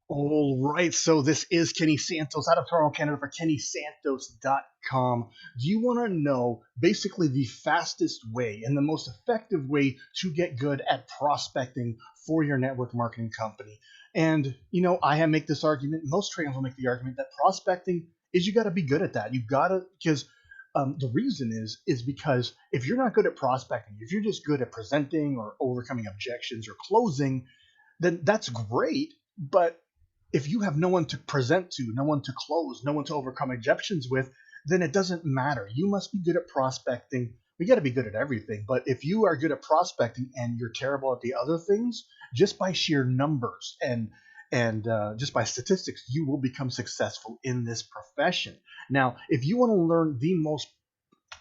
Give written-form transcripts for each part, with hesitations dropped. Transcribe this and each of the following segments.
All right, so this is Kenny Santos out of Toronto, Canada for KennySantos.com. Do you want to know basically the fastest way and the most effective way to get good at prospecting for your network marketing company? And, I make this argument, most trainers will make the argument that prospecting is you got to be good at that. You got to, because the reason is because if you're not good at prospecting, if you're just good at presenting or overcoming objections or closing, then that's great. But if you have no one to present to, no one to close, no one to overcome objections with, then it doesn't matter. You must be good at prospecting. We got to be good at everything. But if you are good at prospecting and you're terrible at the other things, just by sheer numbers and just by statistics, you will become successful in this profession. Now, if you want to learn the most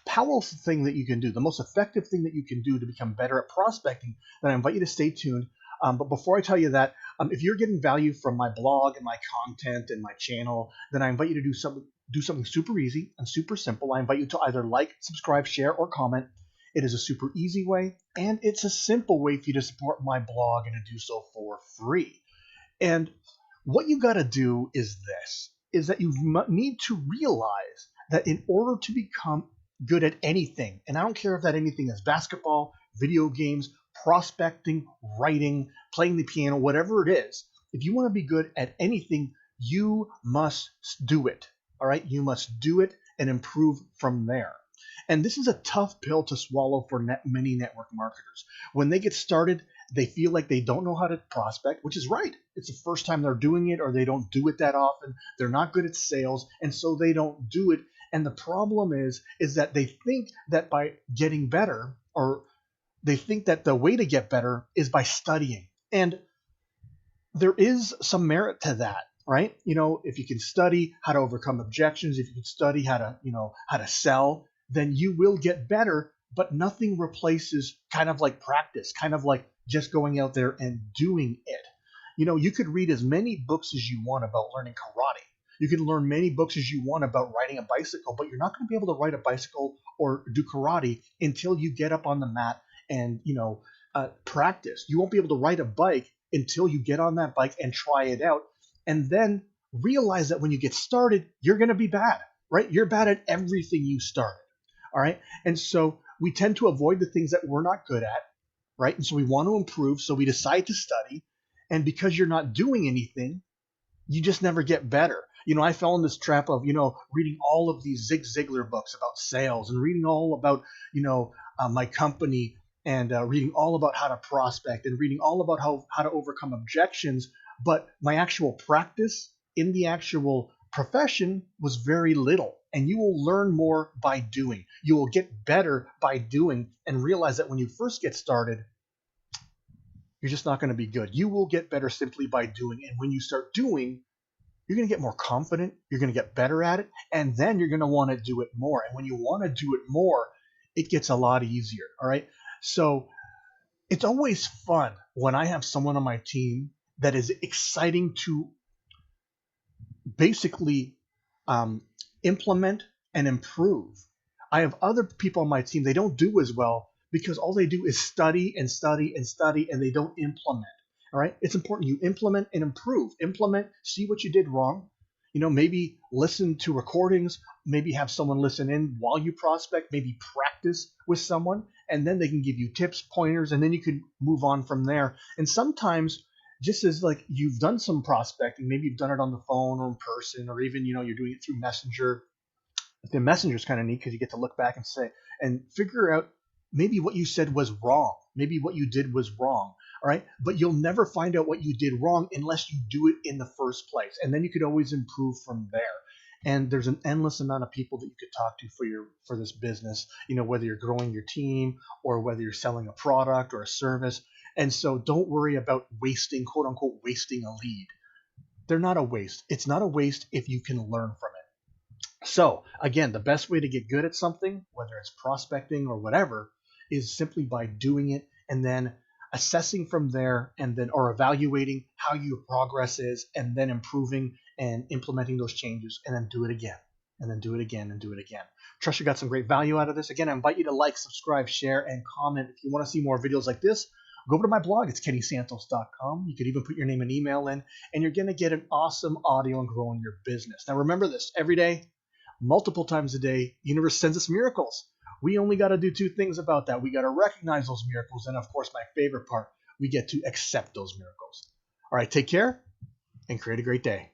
powerful thing that you can do, the most effective thing that you can do to become better at prospecting, then I invite you to stay tuned. But before I tell you that, if you're getting value from my blog and my content and my channel, then I invite you to do something super easy and super simple. I invite you to either like, subscribe, share, or comment. It is a super easy way, and it's a simple way for you to support my blog and to do so for free. And what you got to do is this, is that you need to realize that in order to become good at anything, and I don't care if that anything is basketball, video games, prospecting, writing, playing the piano, whatever it is, if you want to be good at anything, you must do it. All right? You must do it and improve from there. And this is a tough pill to swallow for many network marketers. When they get started, they feel like they don't know how to prospect, which is right. It's the first time they're doing it, or they don't do it that often. They're not good at sales, and so they don't do it. And the problem is that they think that by getting better, or they think that the way to get better is by studying. And there is some merit to that, right? If you can study how to overcome objections, if you can study how to sell, then you will get better, but nothing replaces kind of like practice, kind of like just going out there and doing it. You could read as many books as you want about learning karate. You can learn many books as you want about riding a bicycle, but you're not going to be able to ride a bicycle or do karate until you get up on the mat and practice. You won't be able to ride a bike until you get on that bike and try it out, and then realize that when you get started, you're going to be bad, right? You're bad at everything you started. All right. And so we tend to avoid the things that we're not good at, right? And so we want to improve. So we decide to study. And because you're not doing anything, you just never get better. I fell in this trap of, reading all of these Zig Ziglar books about sales and reading all about, my company and reading all about how to prospect and reading all about how to overcome objections. But my actual practice in the actual profession was very little. And you will learn more by doing. You will get better by doing and realize that when you first get started, you're just not going to be good. You will get better simply by doing. And when you start doing, you're going to get more confident. You're going to get better at it. And then you're going to want to do it more. And when you want to do it more, it gets a lot easier. All right. So it's always fun when I have someone on my team that is exciting to basically implement and improve. I have other people on my team, they don't do as well because all they do is study and study and study and they don't implement. All right. It's important you implement and improve. Implement, see what you did wrong. Maybe listen to recordings, maybe have someone listen in while you prospect, maybe practice with someone, and then they can give you tips, pointers, and then you can move on from there. And sometimes, just as like you've done some prospecting, maybe you've done it on the phone or in person, or even, you're doing it through Messenger. The Messenger is kind of neat because you get to look back and say, and figure out maybe what you said was wrong. Maybe what you did was wrong. All right. But you'll never find out what you did wrong unless you do it in the first place. And then you could always improve from there. And there's an endless amount of people that you could talk to for this business, whether you're growing your team or whether you're selling a product or a service. And so don't worry about wasting, quote unquote, wasting a lead. They're not a waste. It's not a waste if you can learn from it. So again, the best way to get good at something, whether it's prospecting or whatever, is simply by doing it and then assessing from there, and then or evaluating how your progress is, and then improving and implementing those changes, and then do it again, and then do it again, and do it again. Trust you got some great value out of this. Again, I invite you to like, subscribe, share, and comment if you want to see more videos like this, Go over to my blog. It's kennysantos.com. You could even put your name and email in, and you're going to get an awesome audio on growing your business. Now, remember this, every day, multiple times a day, the universe sends us miracles. We only got to do two things about that. We got to recognize those miracles. And of course, my favorite part, we get to accept those miracles. All right, take care and create a great day.